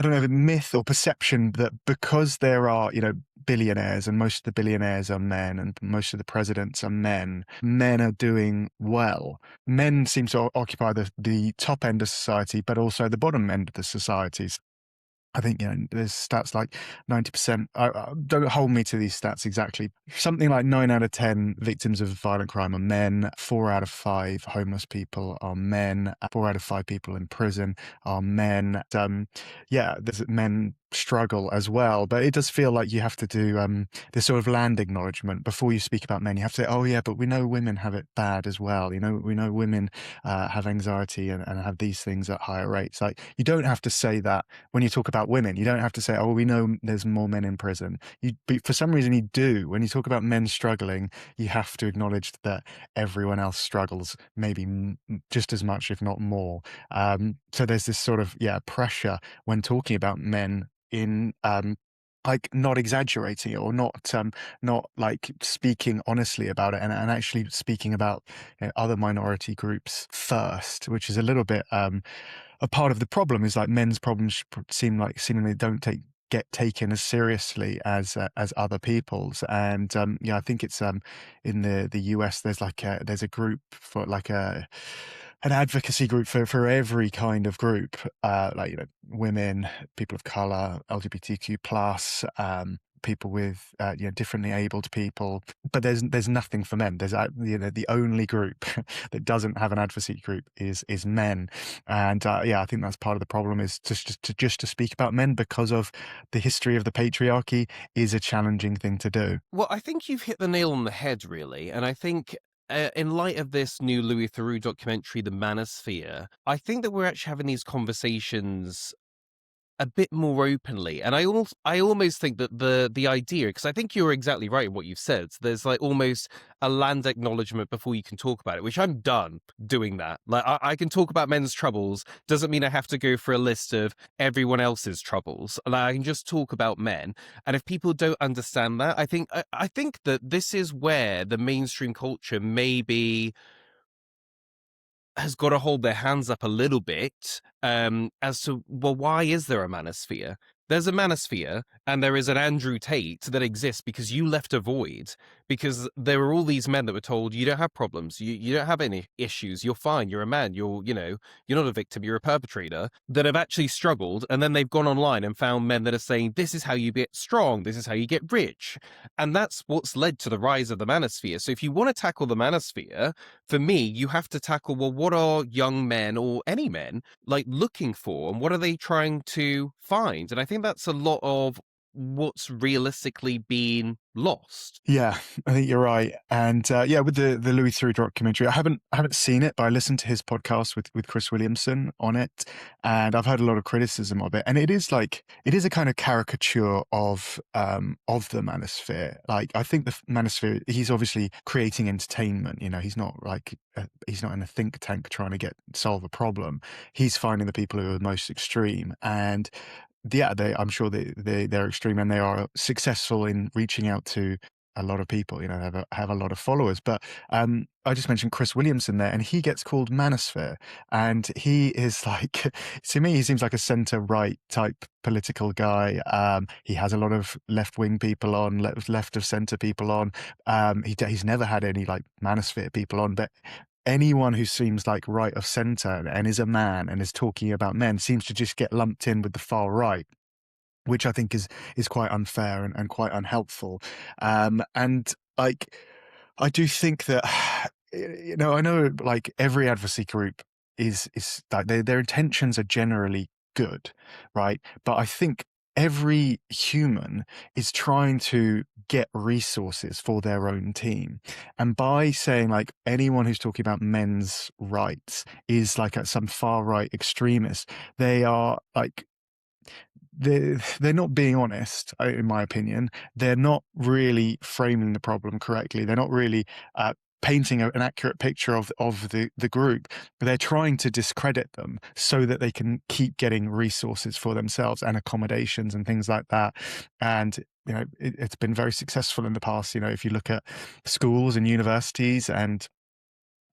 I don't know, a myth or perception that because there are, billionaires, and most of the billionaires are men and most of the presidents are men, men are doing well. Men seem to occupy the top end of society, but also the bottom end of the societies. I think, there's stats like 90%. Don't hold me to these stats exactly. Something like 9 out of 10 victims of violent crime are men. 4 out of 5 homeless people are men. 4 out of 5 people in prison are men. Yeah, there's men struggle as well, but it does feel like you have to do this sort of land acknowledgement before you speak about men. You have to say, oh yeah, but we know women have it bad as well. We know women have anxiety and have these things at higher rates. Like, you don't have to say that when you talk about women. You don't have to say, oh, we know there's more men in prison. But for some reason you do. When you talk about men struggling, you have to acknowledge that everyone else struggles maybe just as much, if not more. So there's this sort of, pressure when talking about men in, like, not exaggerating it, or not like speaking honestly about it, and actually speaking about other minority groups first, which is a little bit a part of the problem. Is like men's problems seemingly don't get taken as seriously as other people's. And I think it's in the US there's a group for like an advocacy group for every kind of group, like, women, people of color, LGBTQ plus, people with differently abled people. But there's nothing for men. There's the only group that doesn't have an advocacy group is men. And I think that's part of the problem, is just to speak about men because of the history of the patriarchy is a challenging thing to do. Well, I think you've hit the nail on the head, really. And I think in light of this new Louis Theroux documentary, The Manosphere, I think that we're actually having these conversations a bit more openly. And I almost think that the idea, because I think you're exactly right in what you've said. There's like almost a land acknowledgement before you can talk about it, which I'm done doing that. Like, I can talk about men's troubles, doesn't mean I have to go for a list of everyone else's troubles. Like, I can just talk about men. And if people don't understand that, I think that this is where the mainstream culture maybe has got to hold their hands up a little bit, as to, well, why is there a manosphere? There's a manosphere, and there is an Andrew Tate that exists because you left a void. Because there were all these men that were told, you don't have problems, you don't have any issues, you're fine, you're a man, you're not a victim, you're a perpetrator, that have actually struggled, and then they've gone online and found men that are saying, this is how you get strong, this is how you get rich. And that's what's led to the rise of the manosphere. So if you want to tackle the manosphere, for me, you have to tackle, well, what are young men, or any men, like, looking for, and what are they trying to find? And I think that's a lot of what's realistically been lost. Yeah, I think you're right. And with the Louis Theroux documentary, I haven't seen it, but I listened to his podcast with Chris Williamson on it, and I've heard a lot of criticism of it. And it is a kind of caricature of the manosphere. Like, I think the manosphere, he's obviously creating entertainment. He's not he's not in a think tank trying to solve a problem. He's finding the people who are most extreme, and I'm sure they're extreme, and they are successful in reaching out to a lot of people. Have a lot of followers. But I just mentioned Chris Williamson there, and he gets called Manosphere, and he is like, to me, he seems like a centre right type political guy. He has a lot of left wing people on, left of centre people on. He's never had any like Manosphere people on, but anyone who seems like right of center and is a man and is talking about men seems to just get lumped in with the far right, which I think is quite unfair and quite unhelpful. And like, I do think that, I know like every advocacy group is like their intentions are generally good, right? But I think every human is trying to get resources for their own team. And by saying like anyone who's talking about men's rights is like some far right extremist, they are like, they're not being honest, in my opinion. They're not really framing the problem correctly. They're not really painting an accurate picture of the group. But they're trying to discredit them so that they can keep getting resources for themselves and accommodations and things like that. And it's been very successful in the past. If you look at schools and universities and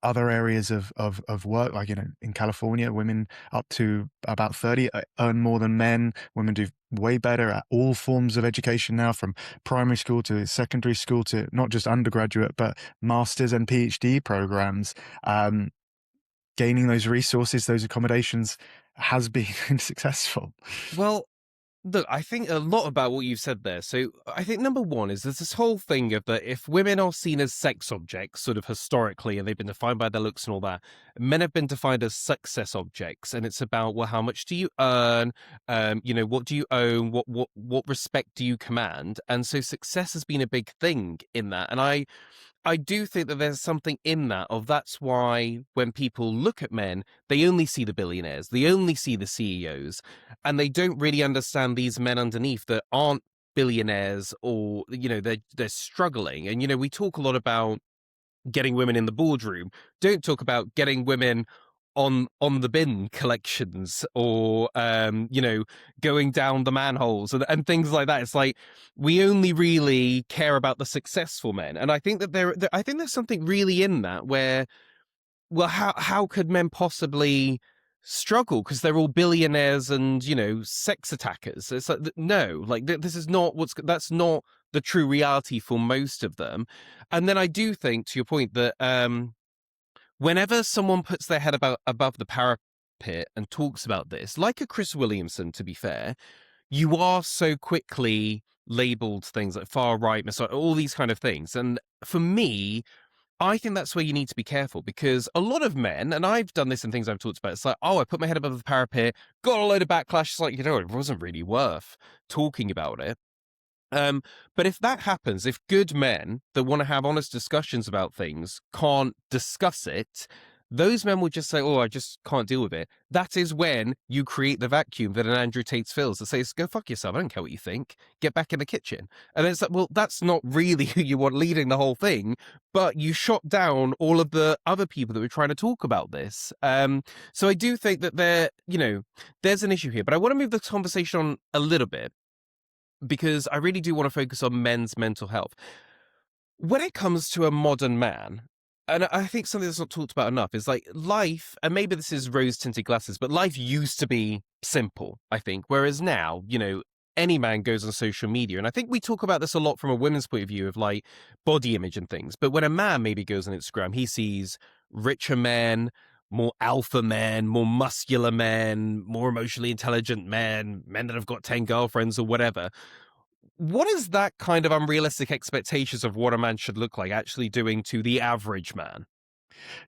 other areas of work, like, in California, women up to about 30 earn more than men. Women do way better at all forms of education now, from primary school to secondary school to not just undergraduate, but master's and PhD programs. Um, Gaining those resources, those accommodations has been successful. Well, look, I think a lot about what you've said there. So I think number one is there's this whole thing of that if women are seen as sex objects, sort of historically, and they've been defined by their looks and all that, men have been defined as success objects. And it's about, well, how much do you earn? What do you own? What respect do you command? And so success has been a big thing in that. And I do think that there's something in that of that's why when people look at men, they only see the billionaires, they only see the CEOs, and they don't really understand these men underneath that aren't billionaires, or they're struggling. And we talk a lot about getting women in the boardroom. Don't talk about getting women on the bin collections, or going down the manholes and things like that. It's like we only really care about the successful men, and I think that I think there's something really in that where, well, how could men possibly struggle because they're all billionaires and sex attackers? It's like, no, like this is not that's not the true reality for most of them. And then I do think, to your point, that whenever someone puts their head above the parapet and talks about this, like a Chris Williamson, to be fair, you are so quickly labeled things like far right, all these kind of things. And for me, I think that's where you need to be careful, because a lot of men, and I've done this in things I've talked about, it's like, oh, I put my head above the parapet, got a load of backlash. It's like, it wasn't really worth talking about it. Um, but if that happens, if good men that want to have honest discussions about things can't discuss it, those men will just say, "Oh, I just can't deal with it." That is when you create the vacuum that an Andrew Tate feels that says, "Go fuck yourself. I don't care what you think. Get back in the kitchen." And it's like, well, that's not really who you want leading the whole thing. But you shot down all of the other people that were trying to talk about this. So I do think that there's an issue here. But I want to move the conversation on a little bit, because I really do want to focus on men's mental health. When it comes to a modern man, and I think something that's not talked about enough is like life, and maybe this is rose tinted glasses, but life used to be simple, I think. Whereas now, any man goes on social media. And I think we talk about this a lot from a women's point of view of like body image and things. But when a man maybe goes on Instagram, he sees richer men, more alpha men, more muscular men, more emotionally intelligent men, men that have got 10 girlfriends or whatever. What is that kind of unrealistic expectations of what a man should look like actually doing to the average man?